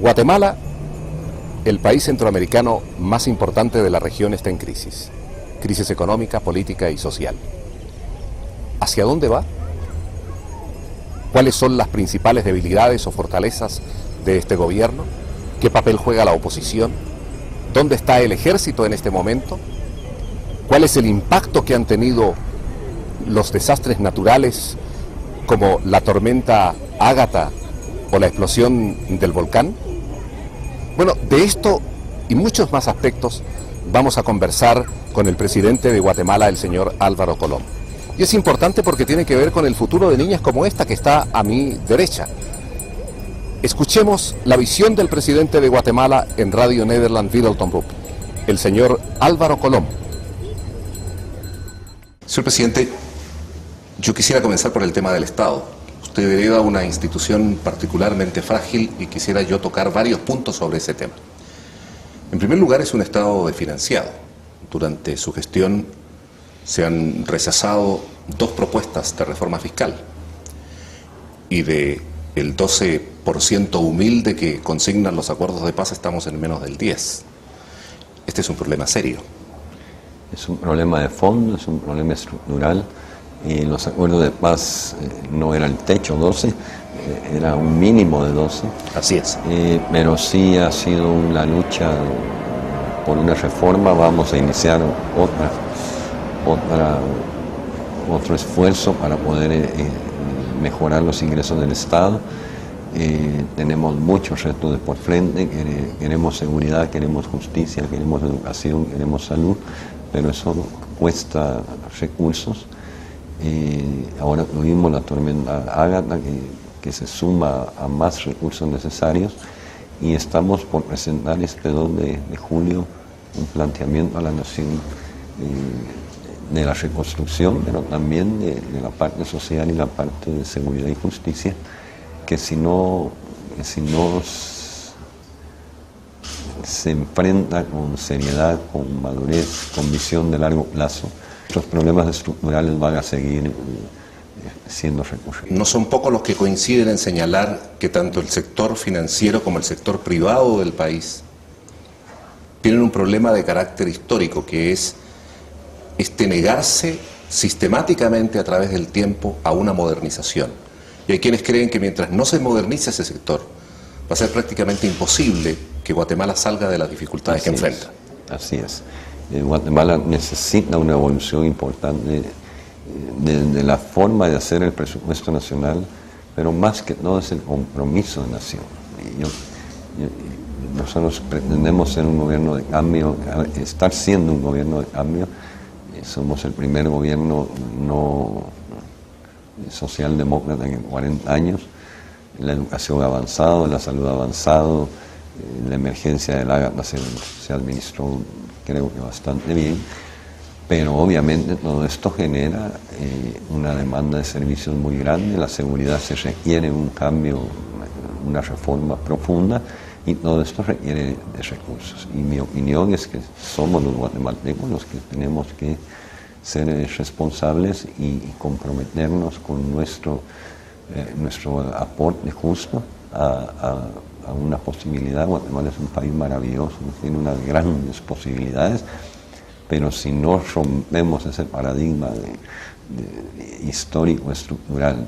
Guatemala, el país centroamericano más importante de la región, está en crisis. Crisis económica, política y social. ¿Hacia dónde va? ¿Cuáles son las principales debilidades o fortalezas de este gobierno? ¿Qué papel juega la oposición? ¿Dónde está el ejército en este momento? ¿Cuál es el impacto que han tenido los desastres naturales como la tormenta Ágata o la explosión del volcán? Bueno, de esto y muchos más aspectos vamos a conversar con el presidente de Guatemala, el señor Álvaro Colom. Y es importante porque tiene que ver con el futuro de niñas como esta que está a mi derecha. Escuchemos la visión del presidente de Guatemala en Radio Nederland Middelton-Roep, el señor Álvaro Colom. Señor presidente, yo quisiera comenzar por el tema del Estado. Usted hereda una institución particularmente frágil y quisiera yo tocar varios puntos sobre ese tema. En primer lugar, es un Estado desfinanciado. Durante su gestión se han rechazado 2 propuestas de reforma fiscal y de el 12% humilde que consignan los acuerdos de paz estamos en menos del 10%. Este es un problema serio. Es un problema de fondo, es un problema estructural. Y los acuerdos de paz no era el techo 12, era un mínimo de 12. Así es. Pero sí ha sido una lucha por una reforma. Vamos a iniciar otro esfuerzo para poder mejorar los ingresos del Estado. Tenemos muchos retos por frente, queremos seguridad, queremos justicia, queremos educación, queremos salud, pero eso cuesta recursos. Ahora tuvimos la tormenta Ágata que se suma a más recursos necesarios y estamos por presentar este 2 de julio un planteamiento a la nación de la reconstrucción, pero también de la parte social y la parte de seguridad y justicia, que si no se enfrenta con seriedad, con madurez, con visión de largo plazo, los problemas estructurales van a seguir siendo recurrentes. No son pocos los que coinciden en señalar que tanto el sector financiero como el sector privado del país tienen un problema de carácter histórico, que es negarse sistemáticamente a través del tiempo a una modernización. Y hay quienes creen que mientras no se modernice ese sector, va a ser prácticamente imposible que Guatemala salga de las dificultades que enfrenta. Así es. Guatemala necesita una evolución importante de la forma de hacer el presupuesto nacional, pero más que todo es el compromiso de nación. Nosotros pretendemos ser un gobierno de cambio, estar siendo un gobierno de cambio. Somos el primer gobierno no socialdemócrata en 40 años. La educación ha avanzado, la salud ha avanzado, la emergencia del Ágata se administró, creo que bastante bien, pero obviamente todo esto genera una demanda de servicios muy grande. La seguridad se requiere un cambio, una reforma profunda, y todo esto requiere de recursos. Y mi opinión es que somos los guatemaltecos los que tenemos que ser responsables y comprometernos con nuestro aporte justo a una posibilidad. Guatemala es un país maravilloso, tiene unas grandes posibilidades, pero si no rompemos ese paradigma histórico, estructural,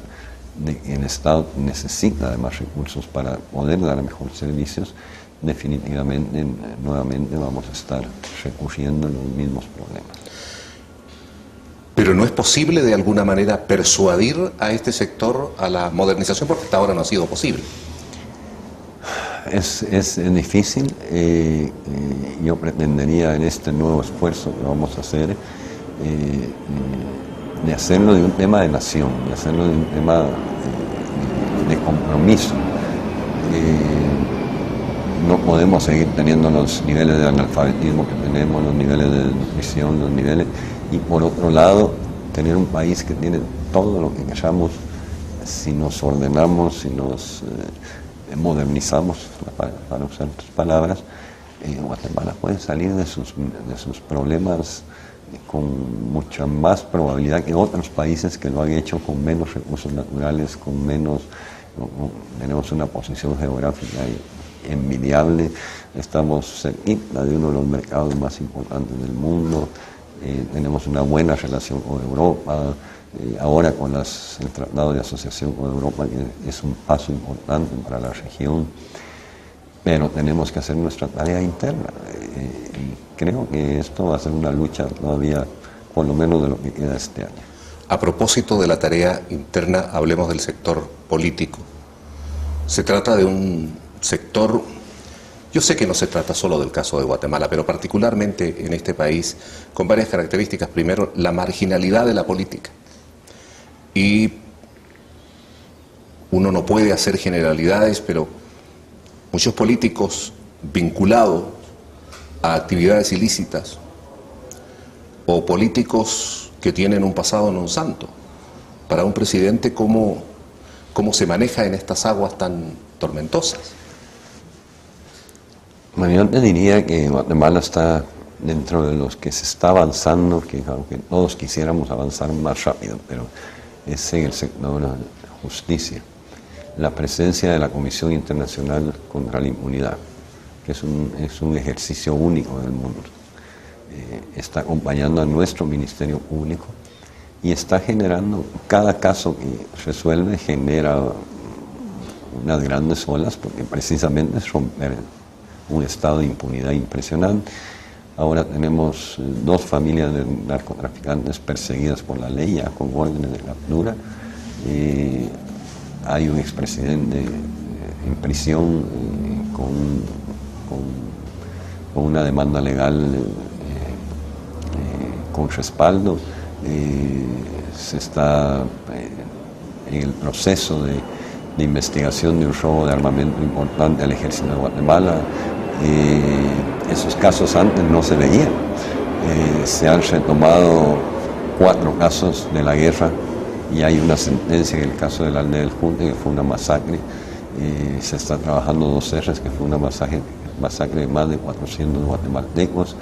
de que el Estado necesita de más recursos para poder dar mejores servicios, definitivamente, nuevamente vamos a estar recurriendo a los mismos problemas. Pero no es posible de alguna manera persuadir a este sector a la modernización, porque hasta ahora no ha sido posible. Es difícil. Yo pretendería en este nuevo esfuerzo que vamos a hacer, de hacerlo de un tema de nación, de hacerlo de un tema de compromiso. No podemos seguir teniendo los niveles de analfabetismo que tenemos, los niveles de nutrición, los niveles, y por otro lado tener un país que tiene todo lo que queramos. Si nos ordenamos, si nos modernizamos, para usar tus palabras, Guatemala puede salir de sus problemas con mucha más probabilidad que otros países que lo han hecho con menos recursos naturales, tenemos una posición geográfica envidiable. Estamos cerquita de uno de los mercados más importantes del mundo. Tenemos una buena relación con Europa. Ahora con el Tratado de Asociación con Europa, que es un paso importante para la región. Pero tenemos que hacer nuestra tarea interna. Y creo que esto va a ser una lucha todavía, por lo menos de lo que queda este año. A propósito de la tarea interna, hablemos del sector político. Se trata de un sector, yo sé que no se trata solo del caso de Guatemala, pero particularmente en este país, con varias características. Primero, la marginalidad de la política. Y uno no puede hacer generalidades, pero muchos políticos vinculados a actividades ilícitas o políticos que tienen un pasado non santo. Para un presidente, ¿cómo se maneja en estas aguas tan tormentosas? Bueno, yo te diría que Guatemala está dentro de los que se está avanzando, que aunque todos quisiéramos avanzar más rápido, pero es en el sector de la justicia. La presencia de la Comisión Internacional contra la Impunidad, que es un ejercicio único del mundo, está acompañando a nuestro Ministerio Público y está generando, cada caso que resuelve genera unas grandes olas, porque precisamente es romper un estado de impunidad impresionante. Ahora tenemos 2 familias de narcotraficantes perseguidas por la ley, ya con órdenes de captura. Hay un expresidente en prisión con una demanda legal con respaldo. Se está en el proceso de investigación de un robo de armamento importante al ejército de Guatemala. Esos casos antes no se veían. Se han retomado 4 casos de la guerra y hay una sentencia en el caso de la aldea del Junte, que fue una masacre. Se está trabajando 2 R's, que fue una masacre de más de 400 guatemaltecos,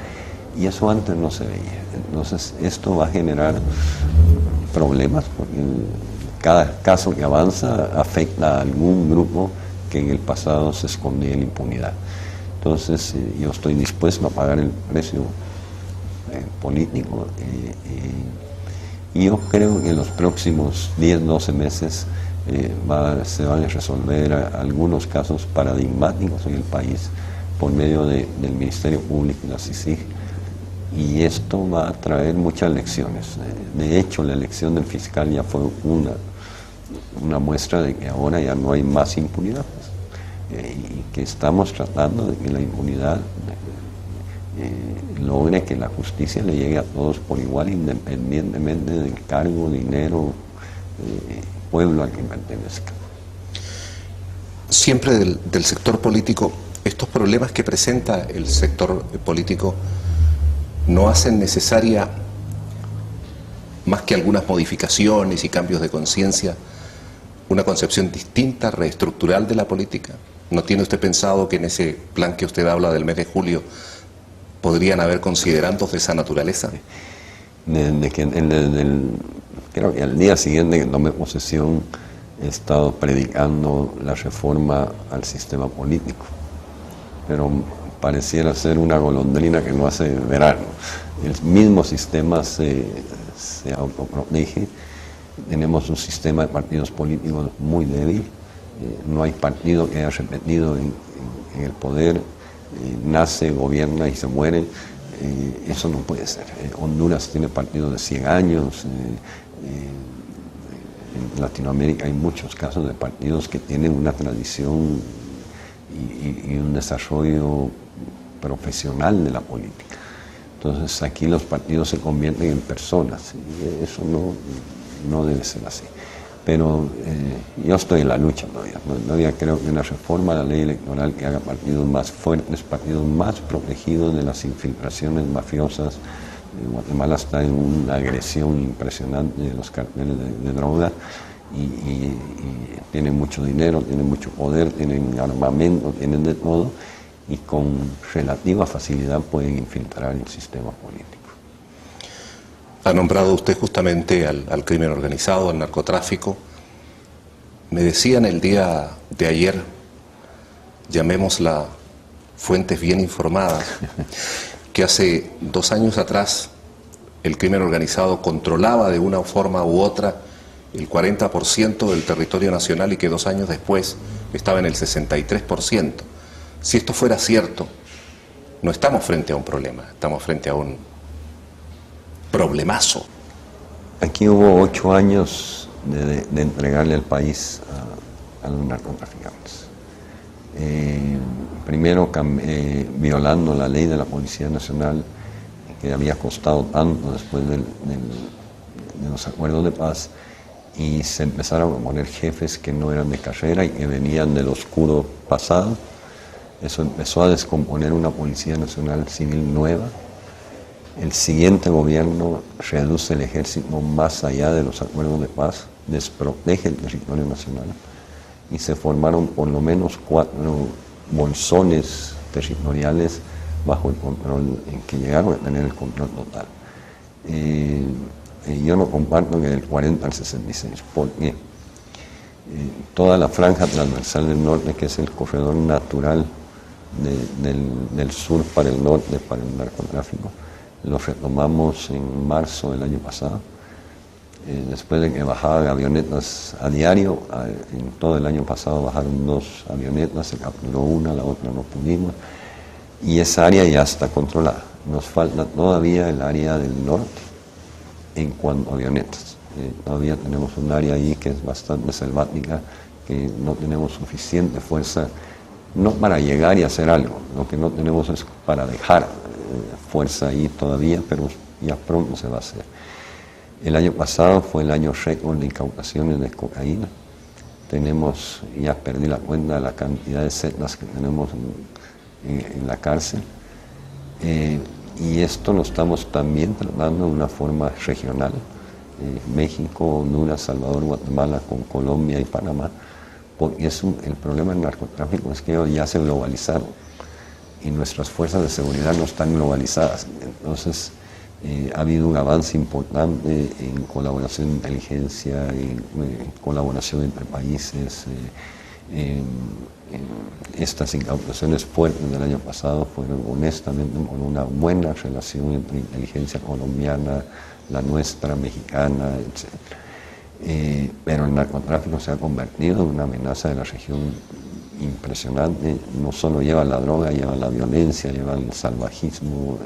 y eso antes no se veía. Entonces esto va a generar problemas, porque cada caso que avanza afecta a algún grupo que en el pasado se escondía en la impunidad. Entonces yo estoy dispuesto a pagar el precio político y yo creo que en los próximos 10-12 meses se van a resolver algunos casos paradigmáticos en el país por medio del Ministerio Público y la CICIG, y esto va a traer muchas lecciones. De hecho, la elección del fiscal ya fue una muestra de que ahora ya no hay más impunidad. Y que estamos tratando de que la impunidad logre que la justicia le llegue a todos por igual, independientemente del cargo, dinero, pueblo al que pertenezca. Siempre del sector político, estos problemas que presenta el sector político no hacen necesaria más que algunas modificaciones y cambios de conciencia, una concepción distinta, reestructural de la política. ¿No tiene usted pensado que en ese plan que usted habla del mes de julio podrían haber considerandos de esa naturaleza? Creo que al día siguiente que tomé posesión he estado predicando la reforma al sistema político, pero pareciera ser una golondrina que no hace verano. El mismo sistema se autoprotege. Tenemos un sistema de partidos políticos muy débil. No hay partido que haya repetido en el poder. Nace, gobierna y se muere. Eso no puede ser. Honduras tiene partidos de 100 años. En Latinoamérica hay muchos casos de partidos que tienen una tradición y un desarrollo profesional de la política. Entonces aquí los partidos se convierten en personas, y eso no debe ser así. Pero yo estoy en la lucha todavía creo que una reforma a la ley electoral que haga partidos más fuertes, partidos más protegidos de las infiltraciones mafiosas. Guatemala está en una agresión impresionante de los carteles de droga y tienen mucho dinero, tienen mucho poder, tienen armamento, tienen de todo, y con relativa facilidad pueden infiltrar el sistema político. Ha nombrado usted justamente al crimen organizado, al narcotráfico. Me decían el día de ayer llamémosla fuentes bien informadas, que hace 2 años atrás el crimen organizado controlaba de una forma u otra el 40% del territorio nacional y que 2 años después estaba en el 63%. Si esto fuera cierto, no estamos frente a un problema, estamos frente a un problemazo. Aquí hubo 8 años de entregarle el país a los narcotraficantes. Primero violando la ley de la Policía Nacional, que había costado tanto después de los acuerdos de paz, y se empezaron a poner jefes que no eran de carrera y que venían del oscuro pasado. Eso empezó a descomponer una Policía Nacional Civil nueva. El siguiente gobierno reduce el ejército más allá de los acuerdos de paz, desprotege el territorio nacional y se formaron por lo menos 4 bolsones territoriales bajo el control, en que llegaron a tener el control total. Yo no comparto que del 40 al 66, porque toda la franja transversal del norte, que es el corredor natural del sur para el norte, para el narcotráfico, lo retomamos en marzo del año pasado, después de que bajaban avionetas a diario. En todo el año pasado bajaron 2 avionetas, se capturó una, la otra no pudimos, y esa área ya está controlada. Nos falta todavía el área del norte en cuanto a avionetas. Todavía tenemos un área ahí que es bastante selvática, que no tenemos suficiente fuerza, no para llegar y hacer algo, lo que no tenemos es para dejar fuerza ahí todavía, pero ya pronto se va a hacer. El año pasado fue el año récord de incautaciones de cocaína. Tenemos, ya perdí la cuenta de la cantidad de celdas que tenemos en la cárcel. Y esto lo estamos también tratando de una forma regional. México, Honduras, Salvador, Guatemala, con Colombia y Panamá. Porque el problema del narcotráfico es que ellos ya se globalizaron y nuestras fuerzas de seguridad no están globalizadas. Entonces, ha habido un avance importante en colaboración de inteligencia, en colaboración entre países. Estas incautaciones fuertes del año pasado fueron honestamente con una buena relación entre inteligencia colombiana, la nuestra, mexicana, etc. Pero el narcotráfico se ha convertido en una amenaza de la región impresionante. No solo lleva la droga, lleva la violencia, lleva el salvajismo,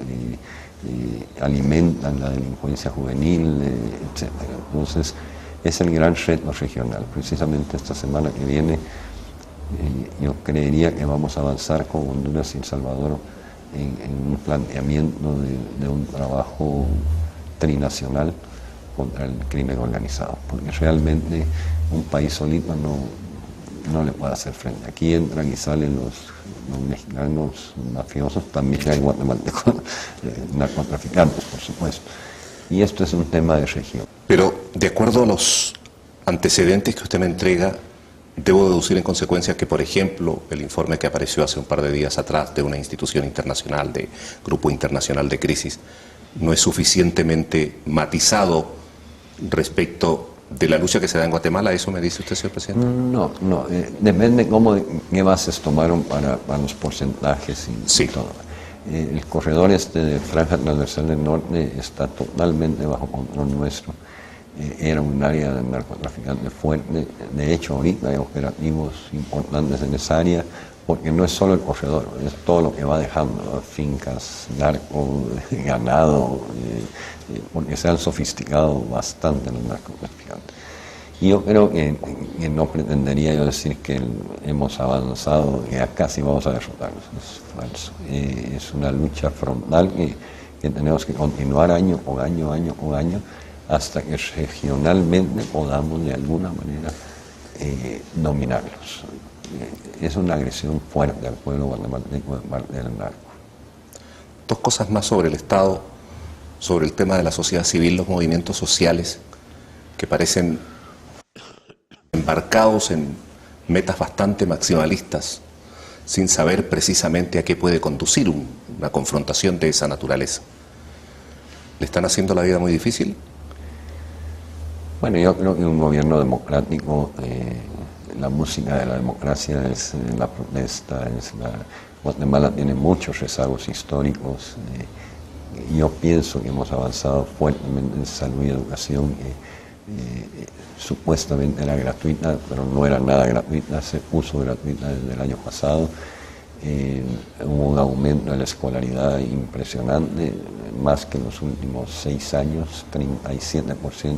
alimentan la delincuencia juvenil, etc. Entonces, es el gran reto regional. Precisamente esta semana que viene, yo creería que vamos a avanzar con Honduras y El Salvador en un planteamiento de un trabajo trinacional contra el crimen organizado, porque realmente un país solito no le puede hacer frente. Aquí entran y salen los mexicanos mafiosos, también hay guatemaltecos narcotraficantes, por supuesto. Y esto es un tema de región. Pero, de acuerdo a los antecedentes que usted me entrega, debo deducir en consecuencia que, por ejemplo, el informe que apareció hace un par de días atrás de una institución internacional, de Grupo Internacional de Crisis, no es suficientemente matizado respecto de la lucha que se da en Guatemala. ¿Eso me dice usted, señor presidente? No, depende qué bases tomaron para los porcentajes y todo. El corredor de franja transversal del norte está totalmente bajo control nuestro. Era un área de narcotraficante fuerte. De hecho, ahorita hay operativos importantes en esa área, porque no es solo el corredor, es todo lo que va dejando, ¿no? Fincas, narco, ganado, porque se han sofisticado bastante los narcotraficantes. Y yo creo que no pretendería yo decir que hemos avanzado, que ya casi vamos a derrotarlos. Es falso. Es una lucha frontal que tenemos que continuar año con año, hasta que regionalmente podamos de alguna manera dominarlos. Es una agresión fuerte al pueblo guatemalteco de parte del narco. 2 cosas más sobre el Estado, sobre el tema de la sociedad civil, los movimientos sociales que parecen embarcados en metas bastante maximalistas, sin saber precisamente a qué puede conducir una confrontación de esa naturaleza. ¿Le están haciendo la vida muy difícil? Bueno, yo creo que un gobierno democrático la música de la democracia es la protesta, Guatemala tiene muchos rezagos históricos. Yo pienso que hemos avanzado fuertemente en salud y educación. Supuestamente era gratuita, pero no era nada gratuita, se puso gratuita desde el año pasado. Hubo un aumento de la escolaridad impresionante, más que en los últimos 6 años, 37%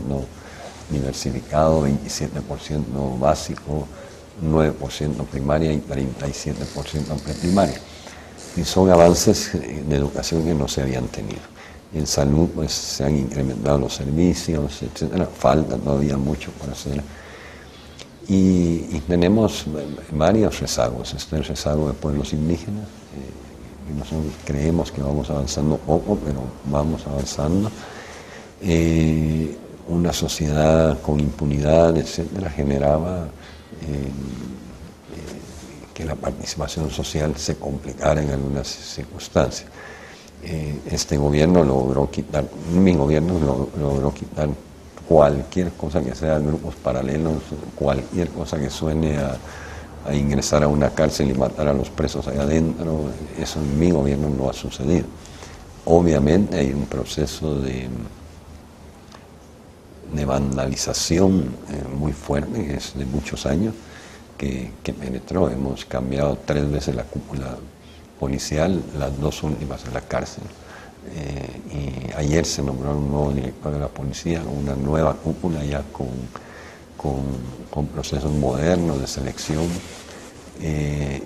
diversificado, 27% básico, 9% primaria y 37% preprimaria. Y son avances de educación que no se habían tenido. En salud pues se han incrementado los servicios, etcétera. Falta todavía mucho por hacer. Y tenemos varios rezagos. Está el rezago de pueblos indígenas. Nosotros creemos que vamos avanzando poco, pero vamos avanzando. Una sociedad con impunidad, etcétera, generaba que la participación social se complicara en algunas circunstancias. Este gobierno logró quitar, mi gobierno logró quitar cualquier cosa que sea grupos paralelos, cualquier cosa que suene a ingresar a una cárcel y matar a los presos allá adentro. Eso en mi gobierno no ha sucedido. Obviamente hay un proceso de vandalización muy fuerte, que es de muchos años, que penetró. Hemos cambiado 3 veces la cúpula policial, las 2 últimas en la cárcel. Y ayer se nombró un nuevo director de la policía, una nueva cúpula ya con procesos modernos de selección.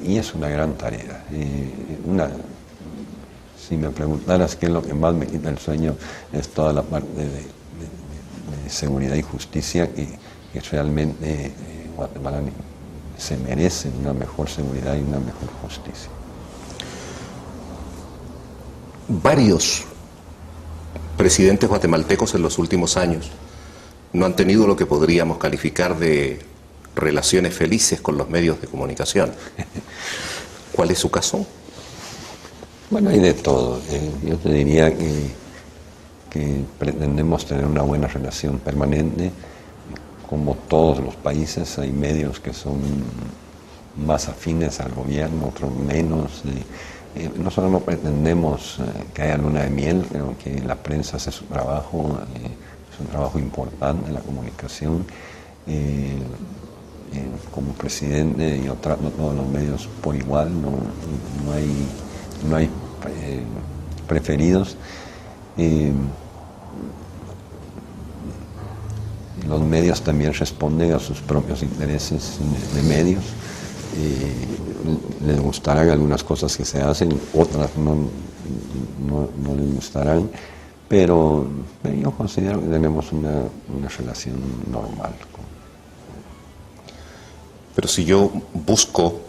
Y es una gran tarea. Si me preguntaras qué es lo que más me quita el sueño, es toda la parte de seguridad y justicia, que realmente Guatemala se merece una mejor seguridad y una mejor justicia. Varios presidentes guatemaltecos en los últimos años no han tenido lo que podríamos calificar de relaciones felices con los medios de comunicación. ¿Cuál es su caso? Bueno, hay de todo. Yo te diría que pretendemos tener una buena relación permanente. Como todos los países, hay medios que son más afines al gobierno, otros menos. Nosotros no pretendemos que haya luna de miel, pero que la prensa hace su trabajo, es un trabajo importante, la comunicación. Como presidente yo trato a todos los medios por igual, no hay preferidos. Los medios también responden a sus propios intereses de medios. Les gustarán algunas cosas que se hacen, otras no les gustarán, pero yo considero que tenemos una relación normal. Pero si yo busco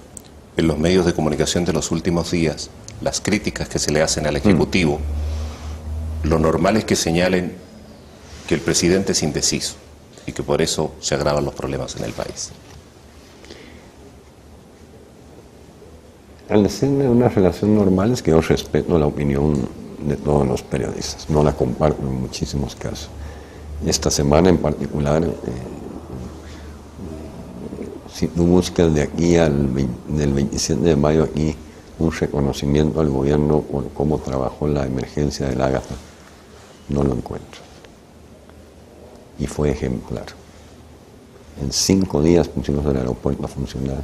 en los medios de comunicación de los últimos días las críticas que se le hacen al Ejecutivo, lo normal es que señalen que el presidente es indeciso y que por eso se agravan los problemas en el país. Al decir de una relación normal es que yo respeto la opinión de todos los periodistas, no la comparto en muchísimos casos. Esta semana en particular, si tú buscas de aquí del 27 de mayo aquí un reconocimiento al gobierno por cómo trabajó la emergencia del Ágata, no lo encuentro. Y fue ejemplar. En 5 días pusimos el aeropuerto a funcionar.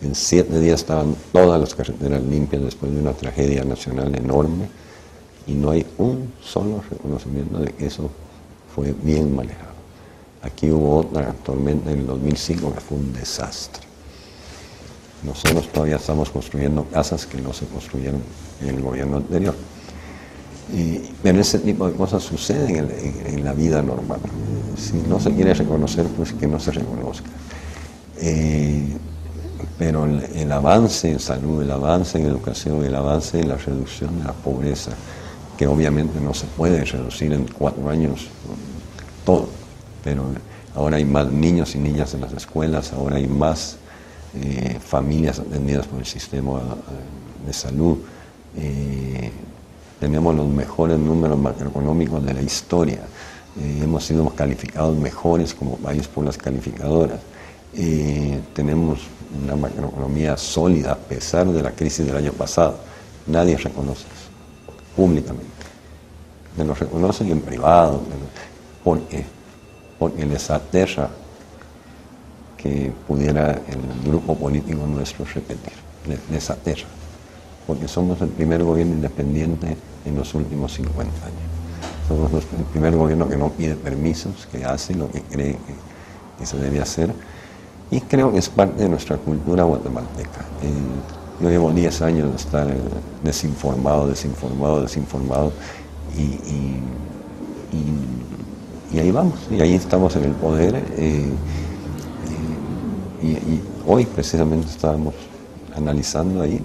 En 7 días estaban todas las carreteras limpias después de una tragedia nacional enorme. Y no hay un solo reconocimiento de que eso fue bien manejado. Aquí hubo otra tormenta en el 2005 que fue un desastre. Nosotros todavía estamos construyendo casas que no se construyeron en el gobierno anterior. Pero ese tipo de cosas suceden en la vida normal. Si no se quiere reconocer, pues que no se reconozca. Pero el avance en salud, el avance en educación, el avance en la reducción de la pobreza, que obviamente no se puede reducir en 4 años todo, pero ahora hay más niños y niñas en las escuelas, ahora hay más familias atendidas por el sistema de salud. Tenemos los mejores números macroeconómicos de la historia. Hemos sido calificados mejores como país por las calificadoras. tenemos una macroeconomía sólida a pesar de la crisis del año pasado. Nadie reconoce eso, públicamente. Me lo reconocen en privado. ¿Por qué? Porque les aterra que pudiera el grupo político nuestro repetir. Les aterra. Porque somos el primer gobierno independiente en los últimos 50 años. Somos el primer gobierno que no pide permisos, que hace lo que cree que se debe hacer. Y creo que es parte de nuestra cultura guatemalteca. Yo llevo 10 años de estar desinformado, y ahí vamos, y ahí estamos en el poder. Y hoy precisamente estábamos analizando ahí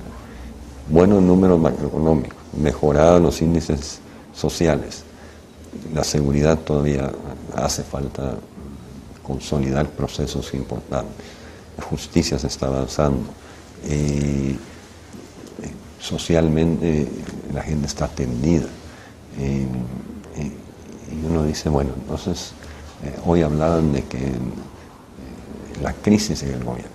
buenos números macroeconómicos, mejorados los índices sociales. La seguridad todavía hace falta consolidar procesos importantes. La justicia se está avanzando. Socialmente la gente está atendida. Y uno dice, bueno, entonces hoy hablaban de que la crisis en el gobierno,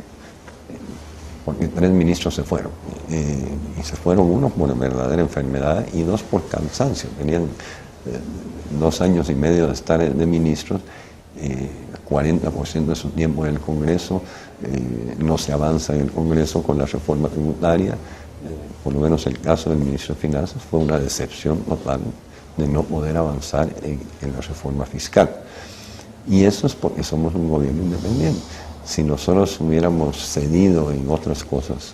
porque 3 ministros se fueron, y se fueron, uno por verdadera enfermedad y 2 por cansancio. Tenían 2 años y medio de estar de ministros, 40% de su tiempo en el Congreso, no se avanza en el Congreso con la reforma tributaria. Por lo menos el caso del ministro de Finanzas fue una decepción total de no poder avanzar en la reforma fiscal. Y eso es porque somos un gobierno independiente. Si nosotros hubiéramos cedido en otras cosas,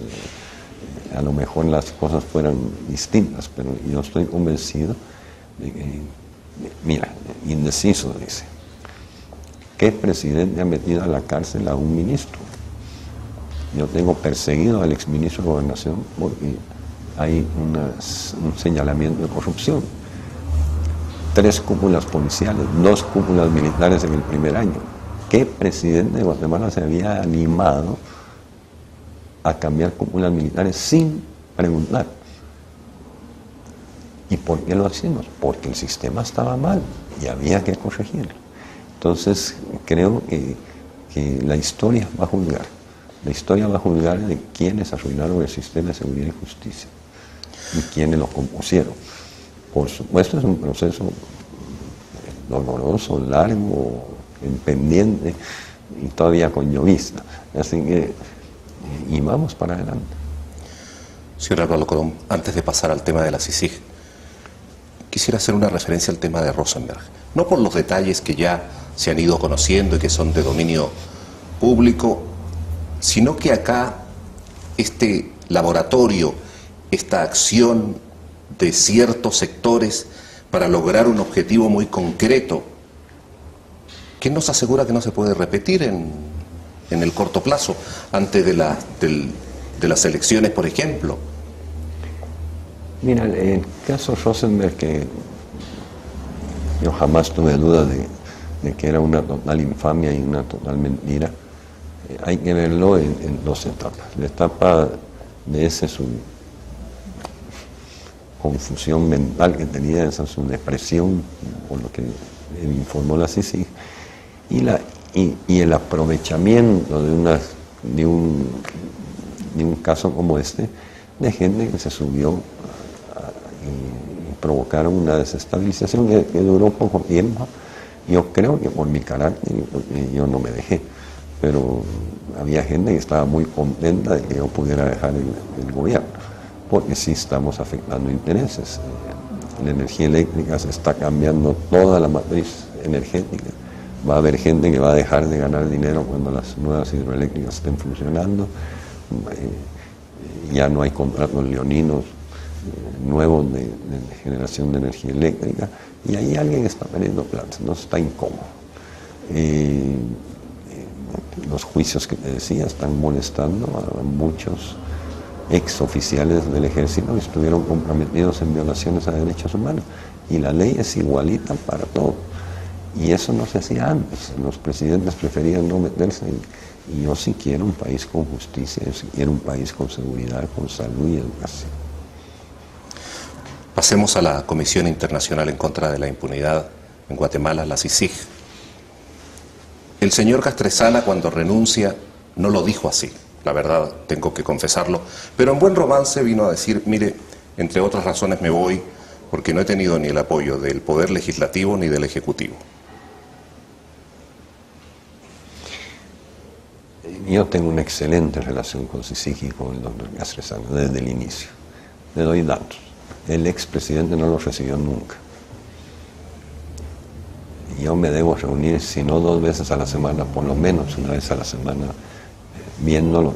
a lo mejor las cosas fueran distintas, pero yo estoy convencido de que, mira, indeciso dice, ¿qué presidente ha metido a la cárcel a un ministro? Yo tengo perseguido al exministro de Gobernación porque hay un señalamiento de corrupción. 3 cúpulas policiales, 2 cúpulas militares en el primer año. ¿Qué presidente de Guatemala se había animado a cambiar cúpulas militares sin preguntar? ¿Y por qué lo hacemos? Porque el sistema estaba mal y había que corregirlo. Entonces creo que la historia va a juzgar. La historia va a juzgar de quienes arruinaron el sistema de seguridad y justicia y quienes lo compusieron. Por supuesto es un proceso doloroso, largo, pendiente y todavía con llovizna. Así que, y vamos para adelante. Señor Álvaro Colom, antes de pasar al tema de la CICIG, quisiera hacer una referencia al tema de Rosenberg. No por los detalles que ya se han ido conociendo y que son de dominio público, sino que acá este laboratorio, esta acción de ciertos sectores para lograr un objetivo muy concreto, ¿qué nos asegura que no se puede repetir en el corto plazo, antes de las elecciones, por ejemplo? Mira, el caso Rosenberg, que yo jamás tuve duda de que era una total infamia y una total mentira, hay que verlo en 2 etapas. La etapa de esa su confusión mental que tenía, esa su depresión, por lo que informó la CICIG, y el aprovechamiento de un caso como este, de gente que se subió y provocaron una desestabilización que duró poco tiempo. Yo creo que por mi carácter, porque yo no me dejé, pero había gente que estaba muy contenta de que yo pudiera dejar el gobierno, porque sí estamos afectando intereses. La energía eléctrica se está cambiando toda la matriz energética. Va a haber gente que va a dejar de ganar dinero cuando las nuevas hidroeléctricas estén funcionando. Ya no hay contratos leoninos nuevos de generación de energía eléctrica, y ahí alguien está perdiendo plata, no está incómodo. Los juicios que te decía están molestando a muchos exoficiales del ejército que estuvieron comprometidos en violaciones a derechos humanos, y la ley es igualita para todos, y eso no se hacía antes. Los presidentes preferían no meterse y yo sí quiero un país con justicia, yo sí quiero un país con seguridad, con salud y educación. Pasemos a la Comisión Internacional en contra de la Impunidad en Guatemala, la CICIG. El señor Castresana, cuando renuncia, no lo dijo así, la verdad, tengo que confesarlo, pero en buen romance vino a decir, mire, entre otras razones me voy porque no he tenido ni el apoyo del Poder Legislativo ni del Ejecutivo. Yo tengo una excelente relación con CICIG y con el doctor Castresana desde el inicio. Le doy datos. El expresidente no lo recibió nunca. Yo me debo reunir, si no 2 veces a la semana, por lo menos 1 vez a la semana, viendo lo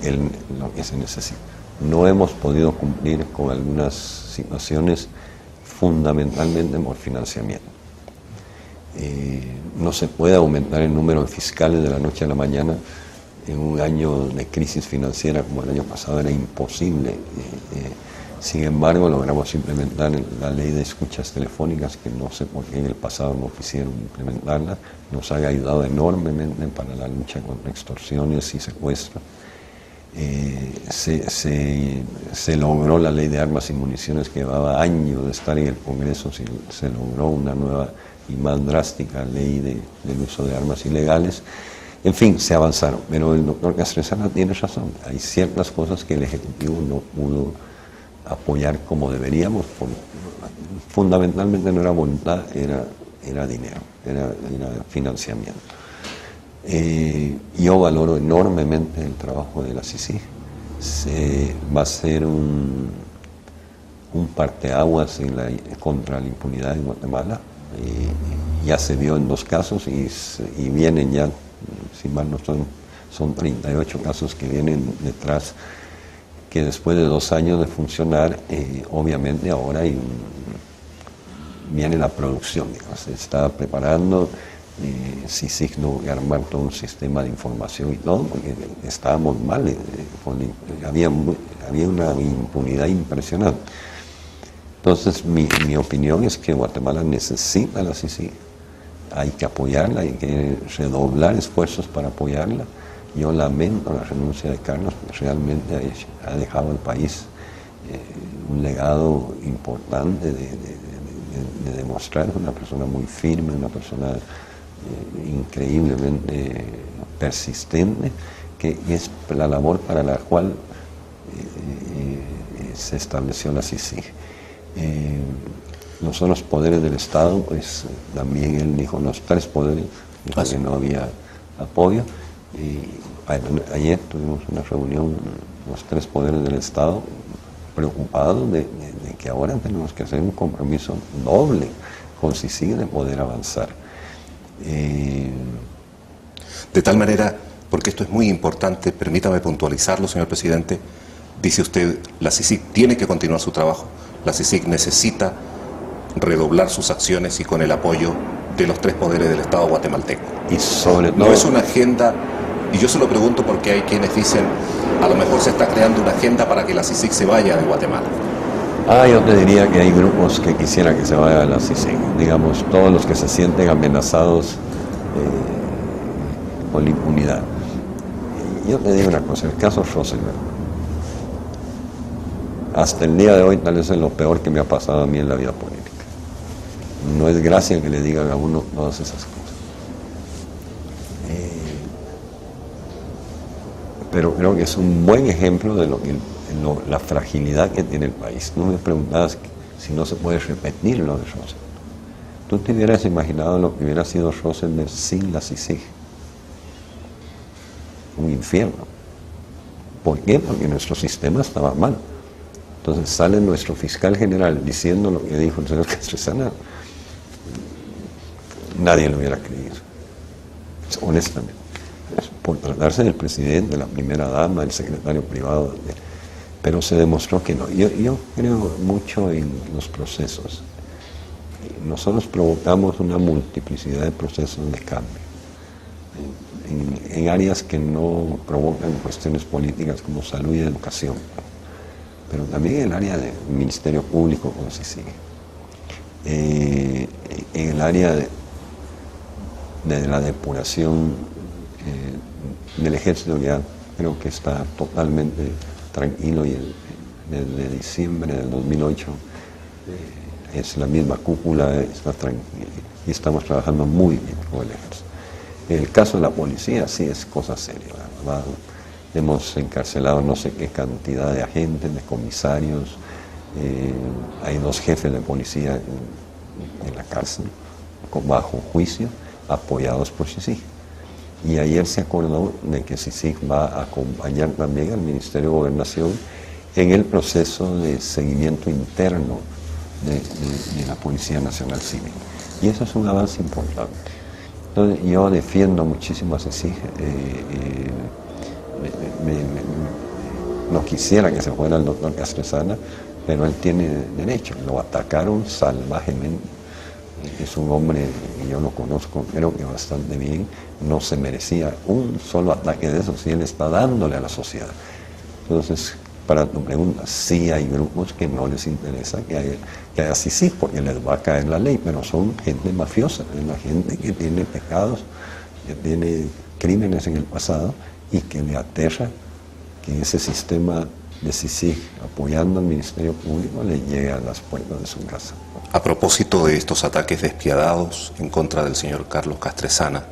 que se necesita. No hemos podido cumplir con algunas situaciones, fundamentalmente por financiamiento. No se puede aumentar el número de fiscales de la noche a la mañana. En un año de crisis financiera como el año pasado era imposible. Sin embargo, logramos implementar la ley de escuchas telefónicas, que no sé por qué en el pasado no quisieron implementarla. Nos ha ayudado enormemente para la lucha contra extorsiones y secuestros. Se logró la ley de armas y municiones, que llevaba años de estar en el Congreso. Se logró una nueva y más drástica ley del uso de armas ilegales. En fin, se avanzaron, pero el doctor Castresana tiene razón. Hay ciertas cosas que el Ejecutivo no pudo apoyar como deberíamos. Fundamentalmente no era voluntad, era dinero, era financiamiento. Yo valoro enormemente el trabajo de la CICIG. Va a ser un parteaguas contra la impunidad en Guatemala. Ya se vio en 2 casos y vienen ya, si mal no son 38 casos que vienen detrás, que después de 2 años de funcionar, obviamente ahora viene la producción, digamos. Se está preparando, CICIG no armar todo un sistema de información y todo, porque estábamos mal, había una impunidad impresionante. Entonces mi opinión es que Guatemala necesita la CICIG. Hay que apoyarla, hay que redoblar esfuerzos para apoyarla. Yo lamento la renuncia de Carlos, porque realmente ha dejado al país un legado importante de demostrar. Es una persona muy firme, una persona increíblemente persistente, que es la labor para la cual se estableció la CICIG. No son los poderes del Estado, pues también él dijo los 3 poderes, dijo que no había apoyo. Y ayer tuvimos una reunión, los 3 poderes del Estado, preocupados de que ahora tenemos que hacer un compromiso doble con CICIG de poder avanzar. De tal manera, porque esto es muy importante, permítame puntualizarlo, señor presidente, dice usted, la CICIG tiene que continuar su trabajo, la CICIG necesita redoblar sus acciones y con el apoyo de los 3 poderes del Estado guatemalteco. Y sobre todo, no es una agenda, y yo se lo pregunto porque hay quienes dicen, a lo mejor se está creando una agenda para que la CICIG se vaya de Guatemala. Yo te diría que hay grupos que quisieran que se vaya a la CICIG, digamos, todos los que se sienten amenazados por la impunidad. Yo te digo una cosa, el caso Rosenberg, hasta el día de hoy tal vez es lo peor que me ha pasado a mí en la vida política. No es gracia que le digan a uno todas esas cosas. Pero creo que es un buen ejemplo de la fragilidad que tiene el país. No me preguntabas si no se puede repetir lo de Rosenberg. ¿Tú te hubieras imaginado lo que hubiera sido Rosenberg sin la CICIG? Un infierno. ¿Por qué? Porque nuestro sistema estaba mal. Entonces sale nuestro fiscal general diciendo lo que dijo el señor Castresana. Nadie lo hubiera creído, honestamente. Por tratarse del presidente, de la primera dama, del secretario privado. Pero se demostró que no. Yo creo mucho en los procesos. Nosotros provocamos una multiplicidad de procesos de cambio. En áreas que no provocan cuestiones políticas como salud y educación. Pero también en el área del Ministerio Público, como se sigue. En el área de la depuración del ejército, ya creo que está totalmente tranquilo, y desde diciembre del 2008 es la misma cúpula, está tranquila, y estamos trabajando muy bien con el ejército. El caso de la policía sí es cosa seria, la verdad. Hemos encarcelado no sé qué cantidad de agentes, de comisarios, hay 2 jefes de policía en la cárcel, bajo juicio, apoyados por CICIG. Y ayer se acordó de que CICIG va a acompañar también al Ministerio de Gobernación en el proceso de seguimiento interno de la Policía Nacional Civil. Y eso es un avance importante. Entonces, yo defiendo muchísimo a CICIG. No quisiera que se fuera el doctor Castresana, pero él tiene derecho. Lo atacaron salvajemente. Es un hombre, yo lo conozco, creo que bastante bien, no se merecía un solo ataque de esos y él está dándole a la sociedad. Entonces, para tu pregunta, sí hay grupos que no les interesa que haya CICIG porque les va a caer la ley, pero son gente mafiosa, es la gente que tiene pecados, que tiene crímenes en el pasado y que le aterra que ese sistema de CICIG apoyando al Ministerio Público le llegue a las puertas de su casa. A propósito de estos ataques despiadados en contra del señor Carlos Castresana,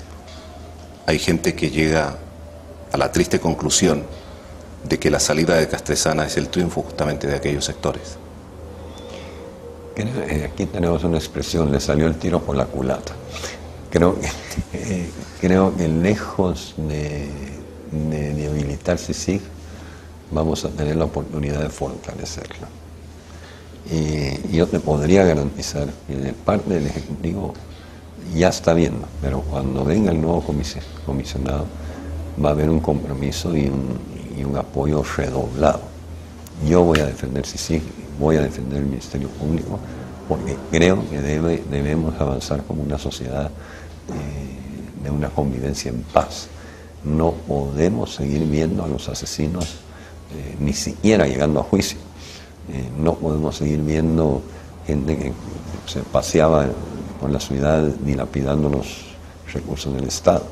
hay gente que llega a la triste conclusión de que la salida de Castresana es el triunfo justamente de aquellos sectores. Aquí tenemos una expresión, le salió el tiro por la culata. Creo que lejos de debilitar CICIG, vamos a tener la oportunidad de fortalecerla. Y yo te podría garantizar que de parte del Ejecutivo ya está viendo, pero cuando venga el nuevo comisionado va a haber un compromiso y un apoyo redoblado. Yo voy a defender CICIG, voy a defender el Ministerio Público, porque creo que debemos avanzar como una sociedad de una convivencia en paz. No podemos seguir viendo a los asesinos ni siquiera llegando a juicio. No podemos seguir viendo gente que se paseaba por la ciudad dilapidando los recursos del Estado.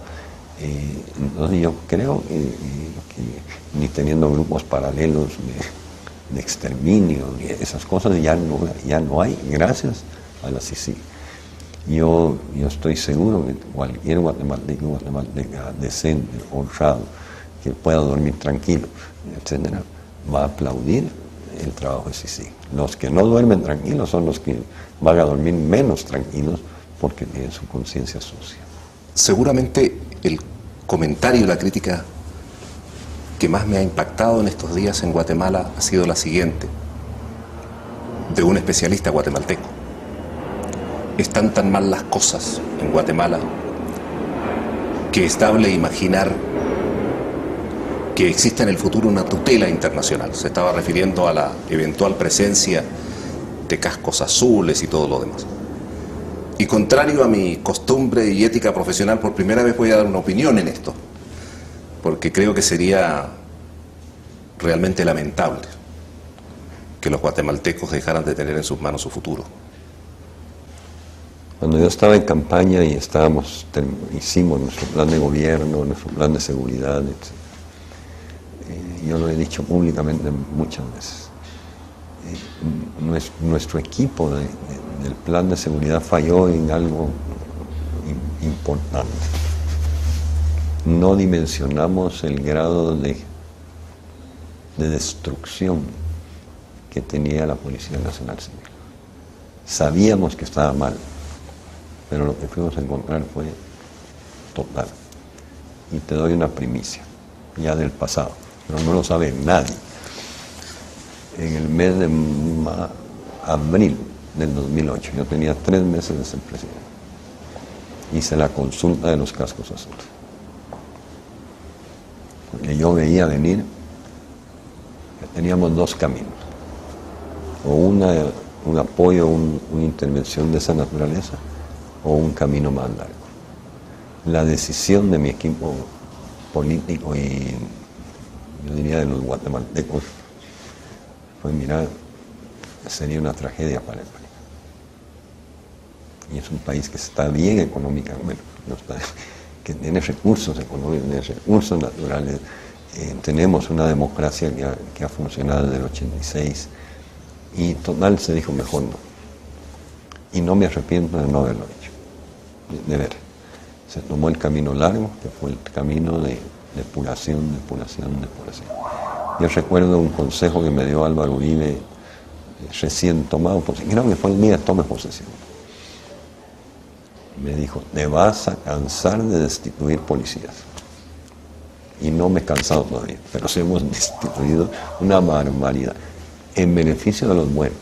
Entonces yo creo que ni teniendo grupos paralelos de exterminio, esas cosas ya no hay, gracias a la CICIG. Yo estoy seguro que cualquier guatemalteca decente, honrado, que pueda dormir tranquilo, etcétera, va a aplaudir el trabajo de CICIG. Los que no duermen tranquilos son los que van a dormir menos tranquilos porque tienen su conciencia sucia. Seguramente el comentario y la crítica que más me ha impactado en estos días en Guatemala ha sido la siguiente, de un especialista guatemalteco. Están tan mal las cosas en Guatemala que es estable imaginar que exista en el futuro una tutela internacional. Se estaba refiriendo a la eventual presencia de cascos azules y todo lo demás. Y contrario a mi costumbre y ética profesional, por primera vez voy a dar una opinión en esto, porque creo que sería realmente lamentable que los guatemaltecos dejaran de tener en sus manos su futuro. Cuando yo estaba en campaña y hicimos nuestro plan de gobierno, nuestro plan de seguridad, etc., yo lo he dicho públicamente muchas veces. Nuestro equipo del plan de seguridad falló en algo importante. No dimensionamos el grado de destrucción que tenía la Policía Nacional Civil. Sabíamos que estaba mal, pero lo que fuimos a encontrar fue total. Y te doy una primicia, ya del pasado, pero no lo sabe nadie. En el mes de abril del 2008, yo tenía 3 meses de ser presidente, hice la consulta de los cascos azules. Porque yo veía venir que teníamos 2 caminos, o un apoyo, una intervención de esa naturaleza, o un camino más largo. La decisión de mi equipo político y yo diría de los guatemaltecos fue mirar, sería una tragedia para el país. Y es un país que está bien económicamente, que tiene recursos económicos, tiene recursos naturales. Tenemos una democracia que ha funcionado desde el 86 y total se dijo mejor no. Y no me arrepiento de no haberlo hecho, de ver. Se tomó el camino largo, que fue el camino de depuración. Yo recuerdo un consejo que me dio Álvaro Uribe recién tomado posesión, creo que fue el día de toma de posesión. Me dijo, te vas a cansar de destituir policías. Y no me he cansado todavía, pero sí hemos destituido una barbaridad en beneficio de los buenos,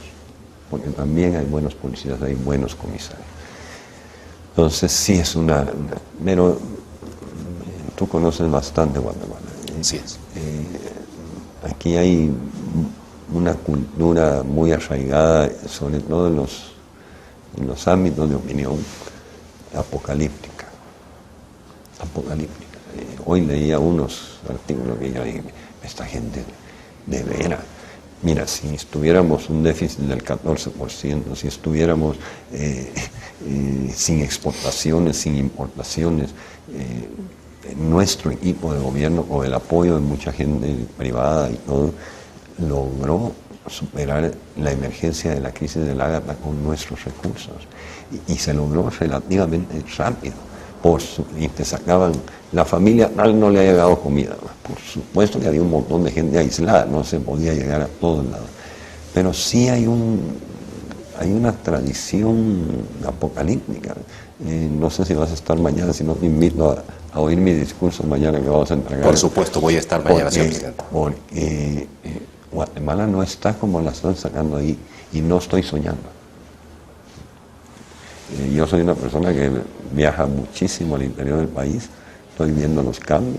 porque también hay buenos policías, hay buenos comisarios. Entonces sí es pero tú conoces bastante Guatemala. Así es. Aquí hay una cultura muy arraigada, sobre todo en los ámbitos de opinión, apocalíptica. Hoy leía unos artículos que yo dije, esta gente de veras. Mira, si estuviéramos un déficit del 14%, si estuviéramos sin exportaciones, sin importaciones, nuestro equipo de gobierno, con el apoyo de mucha gente privada y todo, logró superar la emergencia de la crisis del Ágata con nuestros recursos. Y se logró relativamente rápido. Y te sacaban, la familia tal no le ha llegado comida. Por supuesto que había un montón de gente aislada, no se podía llegar a todos lados. Pero sí hay una tradición apocalíptica. No sé si vas a estar mañana, si no te invito a oír mi discurso mañana que vamos a entregar. Por supuesto, voy a estar mañana, señor presidente. Porque Guatemala no está como la están sacando ahí, y no estoy soñando. Yo soy una persona que viaja muchísimo al interior del país, estoy viendo los cambios.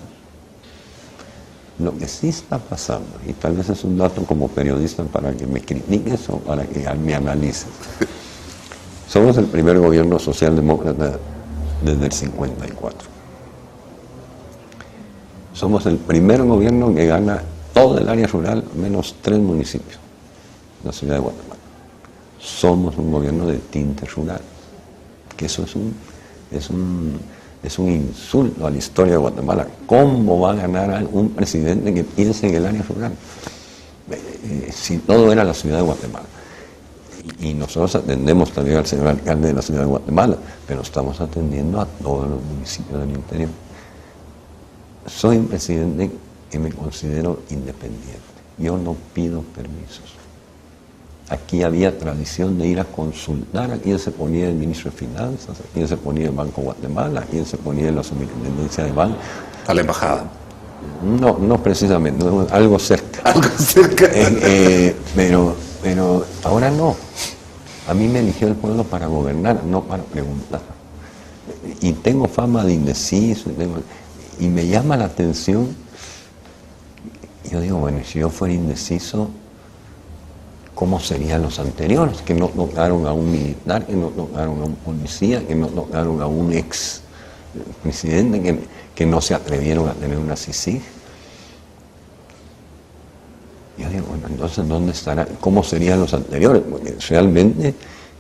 Lo que sí está pasando, y tal vez es un dato como periodista para que me critiques o para que me analices. Somos el primer gobierno socialdemócrata desde el 54. Somos el primer gobierno que gana todo el área rural, menos 3 municipios, la ciudad de Guatemala. Somos un gobierno de tinte rural, que eso es un insulto a la historia de Guatemala. ¿Cómo va a ganar un presidente que piense en el área rural? Si todo era la ciudad de Guatemala. Y nosotros atendemos también al señor alcalde de la ciudad de Guatemala, pero estamos atendiendo a todos los municipios del interior. Soy un presidente que me considero independiente. Yo no pido permisos. Aquí había tradición de ir a consultar a quién se ponía el ministro de Finanzas, a quién se ponía el Banco Guatemala, a quién se ponía la superintendencia de banco. A la embajada. No precisamente, algo cerca. Algo cerca. Pero ahora no. A mí me eligió el pueblo para gobernar, no para preguntar. Y tengo fama de indeciso, y me llama la atención. Yo digo, bueno, si yo fuera indeciso, ¿cómo serían los anteriores? Que no tocaron a un militar, que no tocaron a un policía, que no tocaron a un ex presidente, que no se atrevieron a tener una CICIG. Yo digo, bueno, entonces, ¿dónde estará? ¿Cómo serían los anteriores? Porque realmente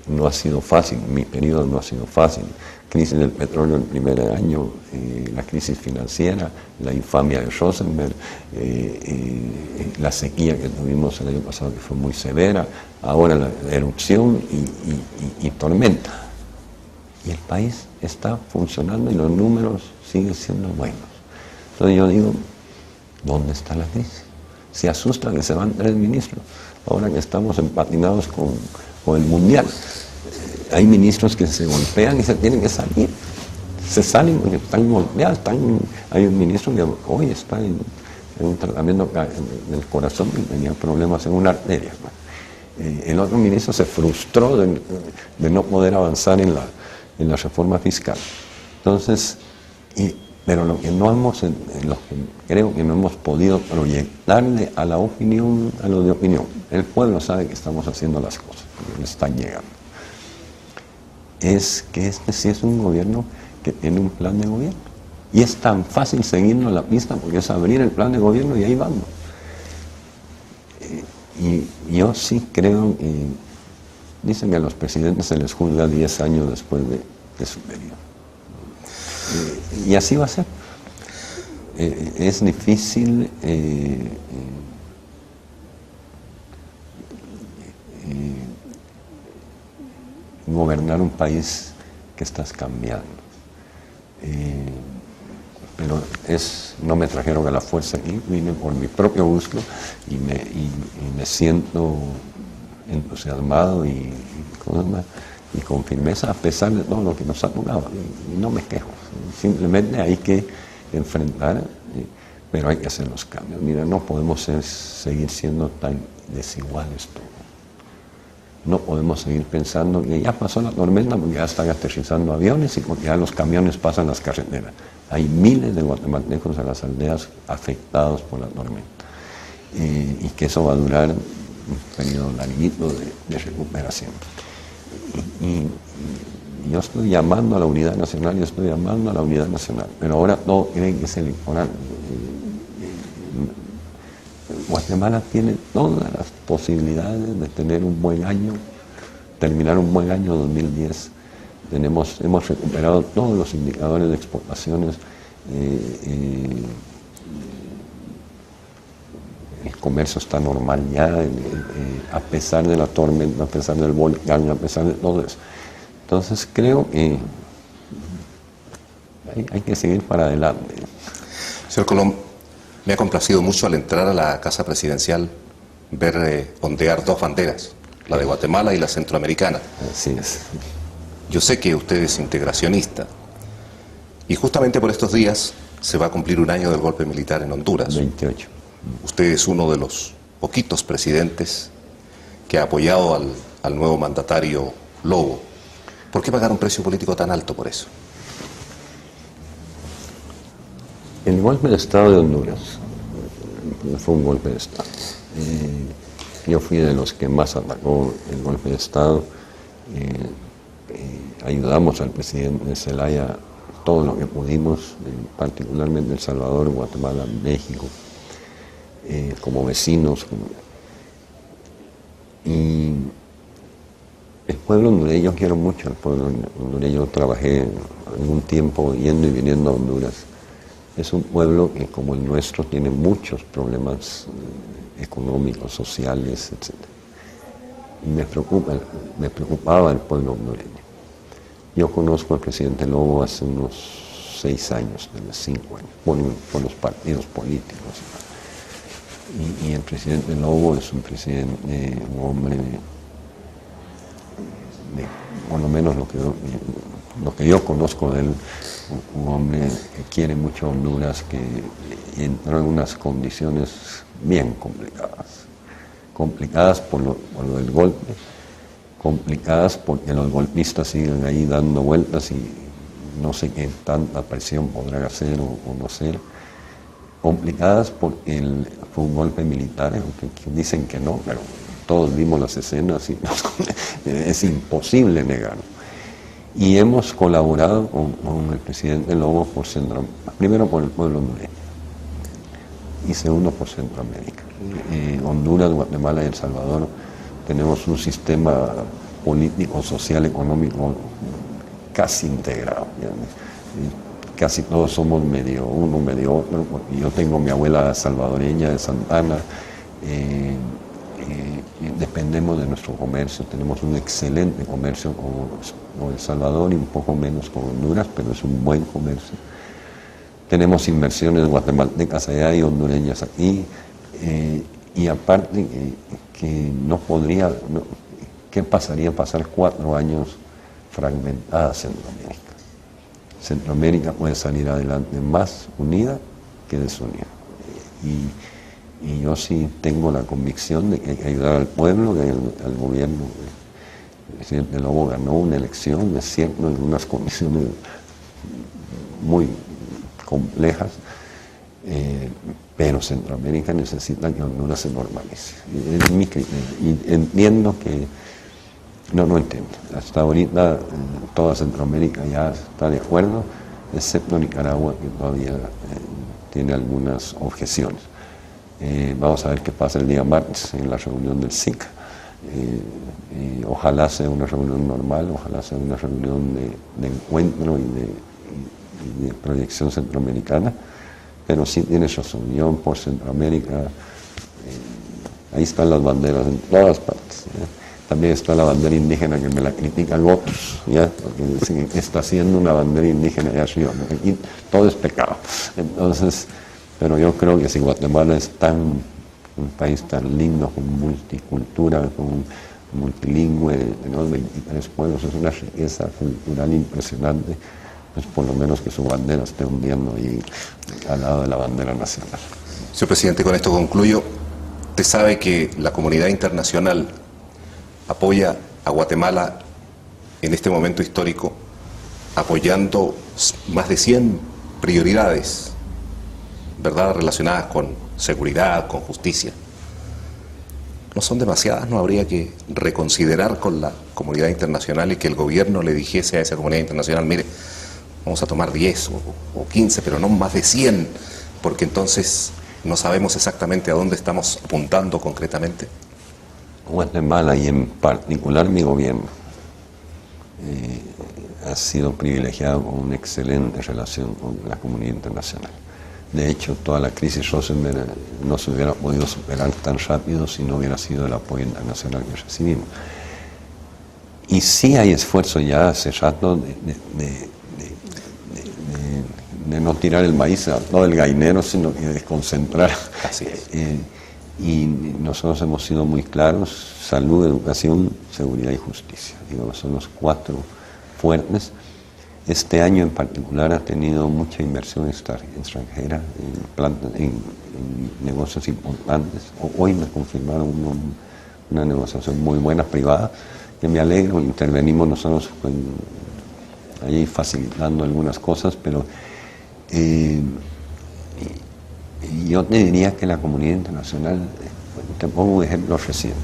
no ha sido fácil, mi periodo no ha sido fácil. Crisis del petróleo el primer año, la crisis financiera, la infamia de Rosenberg, la sequía que tuvimos el año pasado que fue muy severa, ahora la erupción y tormenta. Y el país está funcionando y los números siguen siendo buenos. Entonces yo digo, ¿dónde está la crisis? Se asusta que se van 3 ministros, ahora que estamos empatinados con el Mundial. Hay ministros que se golpean y se tienen que salir. Se salen porque están golpeados. Hay un ministro que hoy está en un tratamiento del corazón y tenía problemas en una arteria. El otro ministro se frustró de no poder avanzar en la reforma fiscal. Entonces, pero lo que creo que no hemos podido proyectarle a la opinión, a lo de opinión. El pueblo sabe que estamos haciendo las cosas, porque le están llegando. Es que este sí es un gobierno que tiene un plan de gobierno. Y es tan fácil seguirnos la pista porque es abrir el plan de gobierno y ahí vamos. Y yo sí creo que dicen que a los presidentes se les juzga 10 años después de su periodo. Y así va a ser. Es difícil gobernar un país que estás cambiando. Pero no me trajeron a la fuerza aquí, vine por mi propio gusto y me siento entusiasmado y con firmeza a pesar de todo lo que nos ha tocado. Y no me quejo, simplemente hay que enfrentar, pero hay que hacer los cambios. Mira, no podemos seguir siendo tan desiguales todos. No podemos seguir pensando que ya pasó la tormenta porque ya están aterrizando aviones y porque ya los camiones pasan las carreteras. Hay miles de guatemaltecos en las aldeas afectados por la tormenta y que eso va a durar un periodo larguito de recuperación. Y yo estoy llamando a la unidad nacional, pero ahora todo tiene que ser electoral. Guatemala tiene todas las posibilidades de tener un buen año, terminar un buen año 2010. Hemos recuperado todos los indicadores de exportaciones. El comercio está normal ya, a pesar de la tormenta, a pesar del volcán, a pesar de todo eso. Entonces creo que hay que seguir para adelante. Señor Colom, me ha complacido mucho al entrar a la Casa Presidencial ver ondear dos banderas, la de Guatemala y la centroamericana. Así es. Yo sé que usted es integracionista y justamente por estos días se va a cumplir un año del golpe militar en Honduras. 28. Usted es uno de los poquitos presidentes que ha apoyado al nuevo mandatario Lobo. ¿Por qué pagar un precio político tan alto por eso? El golpe de Estado de Honduras fue un golpe de Estado. Yo fui de los que más atacó el golpe de Estado. Ayudamos al presidente Zelaya todo lo que pudimos, particularmente El Salvador, Guatemala, México, como vecinos. Y el pueblo hondureño, yo quiero mucho al pueblo hondureño, trabajé algún tiempo yendo y viniendo a Honduras. Es un pueblo que, como el nuestro, tiene muchos problemas económicos, sociales, etc. Y me preocupaba el pueblo hondureño. Yo conozco al presidente Lobo hace unos 6 años, 5 años, por los partidos políticos. Y el presidente Lobo es un presidente, un hombre, por lo menos lo que yo conozco de él, un hombre que quiere mucho a Honduras, que entró en unas condiciones bien complicadas por lo del golpe, complicadas porque los golpistas siguen ahí dando vueltas y no sé qué tanta presión podrán hacer o no hacer, complicadas porque fue un golpe militar, aunque dicen que no, pero todos vimos las escenas y es imposible negarlo. Y hemos colaborado con el presidente Lobo primero por el pueblo hondureño y segundo por Centroamérica. Honduras, Guatemala y El Salvador tenemos un sistema político, social, económico casi integrado. Casi todos somos medio uno, medio otro. Yo tengo mi abuela salvadoreña de Santa Ana. Dependemos de nuestro comercio, tenemos un excelente comercio con El Salvador y un poco menos con Honduras, pero es un buen comercio. Tenemos inversiones guatemaltecas allá y hondureñas aquí, y aparte que no podría, ¿qué pasaría pasar 4 años fragmentada Centroamérica? Centroamérica puede salir adelante más unida que desunida. Y yo sí tengo la convicción de que hay que ayudar al pueblo, al gobierno. El presidente Lobo ganó una elección, es cierto, en unas condiciones muy complejas, pero Centroamérica necesita que Honduras se normalice. Es mi criterio. Y entiendo que, no entiendo, hasta ahorita toda Centroamérica ya está de acuerdo, excepto Nicaragua, que todavía tiene algunas objeciones. Vamos a ver qué pasa el día martes en la reunión del SICA. Ojalá sea una reunión normal, ojalá sea una reunión de encuentro y de proyección centroamericana, pero sí tiene razón, yo por Centroamérica, ahí están las banderas en todas partes. También está la bandera indígena que me la critican otros, ¿ya? Porque dicen que está haciendo una bandera indígena allá arriba, porque aquí todo es pecado. Entonces, pero yo creo que si Guatemala es un país tan lindo, con multicultura, con multilingüe, tenemos 23 pueblos, es una riqueza cultural impresionante, pues por lo menos que su bandera esté hundiendo ahí al lado de la bandera nacional. Señor presidente, con esto concluyo. Usted sabe que la comunidad internacional apoya a Guatemala en este momento histórico, apoyando más de 100 prioridades, ¿verdad?, relacionadas con seguridad, con justicia. No son demasiadas, no habría que reconsiderar con la comunidad internacional y que el gobierno le dijese a esa comunidad internacional, mire, vamos a tomar 10 o 15, pero no más de 100, porque entonces no sabemos exactamente a dónde estamos apuntando concretamente. Guatemala, y en particular mi gobierno, ha sido privilegiado con una excelente relación con la comunidad internacional. De hecho, toda la crisis Rosenberg no se hubiera podido superar tan rápido si no hubiera sido el apoyo internacional que recibimos. Y sí hay esfuerzo ya hace rato de no tirar el maíz a todo el gallinero, sino que de concentrar. Así es. Y nosotros hemos sido muy claros: salud, educación, seguridad y justicia. Digamos, son los 4 fuertes. Este año en particular ha tenido mucha inversión extranjera en negocios importantes. Hoy me confirmaron una negociación muy buena, privada, que me alegro. Intervenimos nosotros allí facilitando algunas cosas, pero yo te diría que la comunidad internacional, te pongo un ejemplo reciente,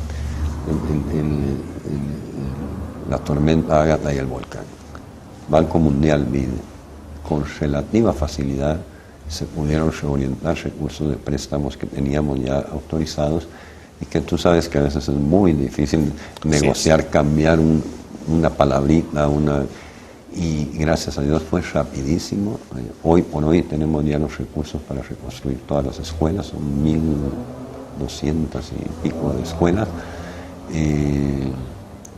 la tormenta Ágata y el volcán. Banco Mundial BID, con relativa facilidad se pudieron reorientar recursos de préstamos que teníamos ya autorizados, y que tú sabes que a veces es muy difícil negociar, cambiar una palabrita, y gracias a Dios fue rapidísimo. Hoy por hoy tenemos ya los recursos para reconstruir todas las escuelas, son 1.200 y pico de escuelas.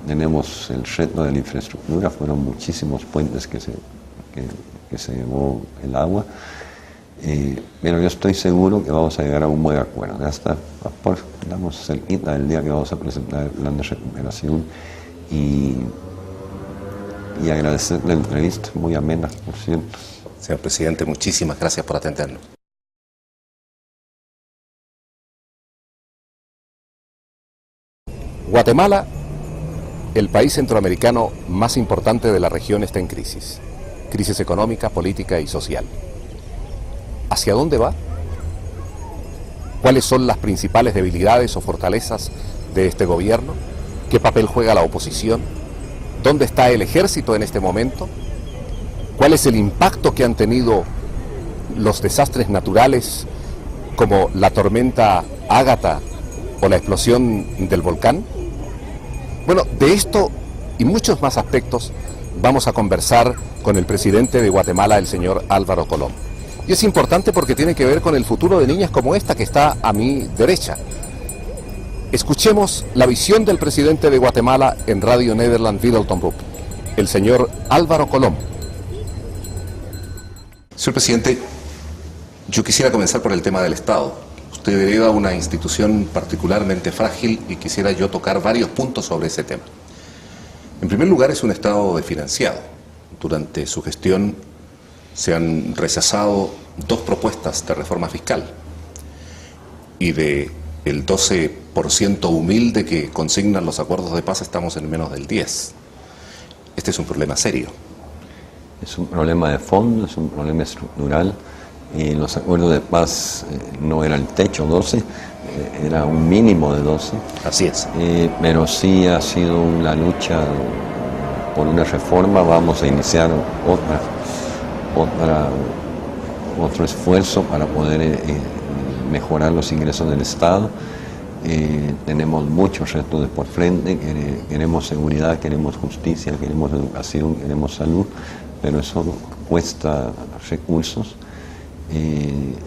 Tenemos el reto de la infraestructura, fueron muchísimos puentes que se llevó el agua, pero yo estoy seguro que vamos a llegar a un buen acuerdo. Ya estamos cerquita del día que vamos a presentar el plan de recuperación, y agradecer la entrevista, muy amena, por cierto. Señor presidente, muchísimas gracias por atendernos. Guatemala, el país centroamericano más importante de la región, está en crisis económica, política y social. ¿Hacia dónde va? ¿Cuáles son las principales debilidades o fortalezas de este gobierno? ¿Qué papel juega la oposición? ¿Dónde está el ejército en este momento? ¿Cuál es el impacto que han tenido los desastres naturales como la tormenta Ágata o la explosión del volcán? Bueno, de esto y muchos más aspectos vamos a conversar con el presidente de Guatemala, el señor Álvaro Colom. Y es importante porque tiene que ver con el futuro de niñas como esta que está a mi derecha. Escuchemos la visión del presidente de Guatemala en Radio Nederland Wiedeltomroep, el señor Álvaro Colom. Señor presidente, yo quisiera comenzar por el tema del Estado. Usted hereda una institución particularmente frágil y quisiera yo tocar varios puntos sobre ese tema. En primer lugar, es un Estado desfinanciado. Durante su gestión se han rechazado 2 propuestas de reforma fiscal, y de el 12% humilde que consignan los acuerdos de paz estamos en menos del 10%. Este es un problema serio. Es un problema de fondo, es un problema estructural. Los acuerdos de paz no era el techo 12, era un mínimo de 12. Así es. Pero sí ha sido una lucha por una reforma. Vamos a iniciar otro esfuerzo para poder mejorar los ingresos del Estado. Tenemos muchos retos por frente. Queremos seguridad, queremos justicia, queremos educación, queremos salud, pero eso cuesta recursos.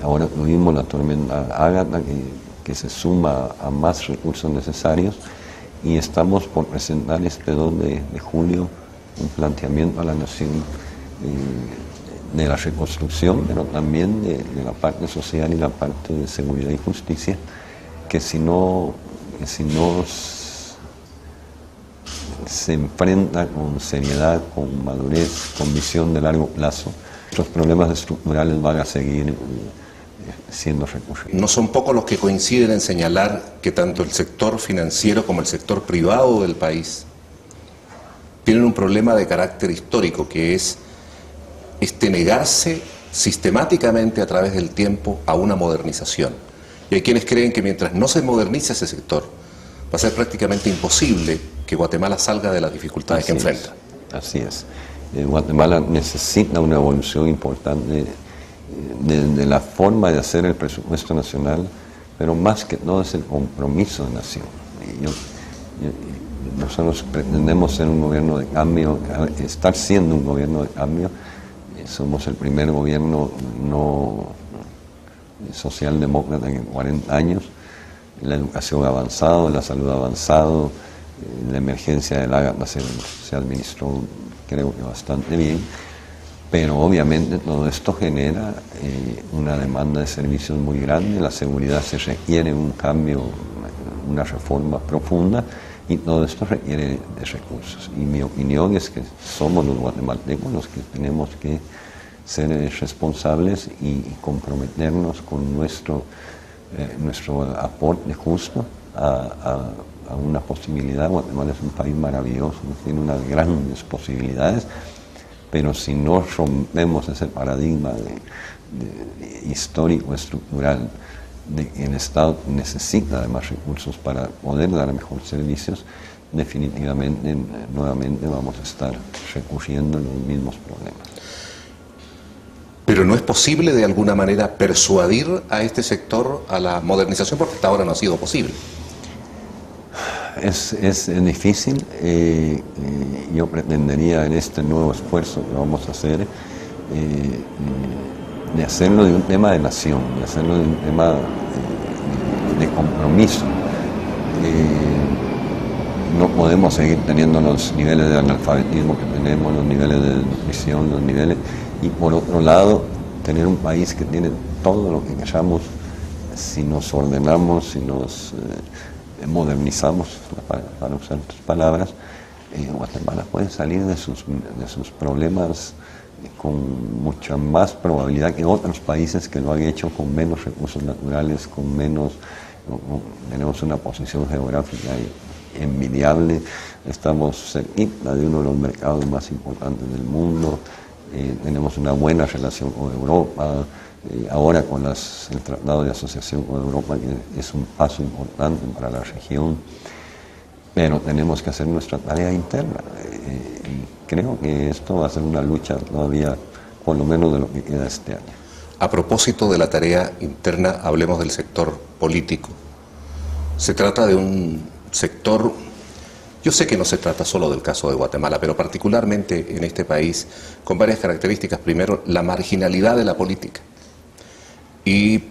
Ahora tuvimos la tormenta Ágata que se suma a más recursos necesarios, y estamos por presentar este 2 de julio un planteamiento a la nación de la reconstrucción, pero también de la parte social y la parte de seguridad y justicia, que si no se enfrenta con seriedad, con madurez, con visión de largo plazo, los problemas estructurales van a seguir siendo recurridos. No son pocos los que coinciden en señalar que tanto el sector financiero como el sector privado del país tienen un problema de carácter histórico, que es negarse sistemáticamente a través del tiempo a una modernización. Y hay quienes creen que mientras no se modernice ese sector, va a ser prácticamente imposible que Guatemala salga de las dificultades que enfrenta. Así es. Guatemala necesita una evolución importante de la forma de hacer el presupuesto nacional, pero más que todo es el compromiso de nación. Nosotros pretendemos ser un gobierno de cambio, estar siendo un gobierno de cambio. Somos el primer gobierno no socialdemócrata en 40 años. La educación ha avanzado, la salud ha avanzado, la emergencia del Ágata se administró, creo que bastante bien, pero obviamente todo esto genera una demanda de servicios muy grande. La seguridad se requiere un cambio, una reforma profunda, y todo esto requiere de recursos. Y mi opinión es que somos los guatemaltecos los que tenemos que ser responsables y comprometernos con nuestro aporte justo a una posibilidad. Guatemala es un país maravilloso, tiene unas grandes posibilidades, pero si no rompemos ese paradigma histórico, estructural, de que el Estado necesita de más recursos para poder dar mejores servicios, definitivamente, nuevamente vamos a estar recurriendo a los mismos problemas. Pero ¿no es posible de alguna manera persuadir a este sector a la modernización? Porque hasta ahora no ha sido posible. Es difícil. Yo pretendería en este nuevo esfuerzo que vamos a hacer, de hacerlo de un tema de nación, de hacerlo de un tema de compromiso. No podemos seguir teniendo los niveles de analfabetismo que tenemos, los niveles de nutrición, los niveles, y por otro lado tener un país que tiene todo lo que queramos. Si nos ordenamos, si nos modernizamos, para usar tus palabras, Guatemala puede salir de sus problemas con mucha más probabilidad que otros países que lo han hecho con menos recursos naturales, tenemos una posición geográfica envidiable, estamos cerquita de uno de los mercados más importantes del mundo, tenemos una buena relación con Europa, ahora con el Tratado de Asociación con Europa, que es un paso importante para la región, pero tenemos que hacer nuestra tarea interna. Creo que esto va a ser una lucha todavía, por lo menos de lo que queda este año. A propósito de la tarea interna, hablemos del sector político. Se trata de un sector, yo sé que no se trata solo del caso de Guatemala, pero particularmente en este país, con varias características. Primero, la marginalidad de la política. Y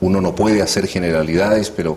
uno no puede hacer generalidades, pero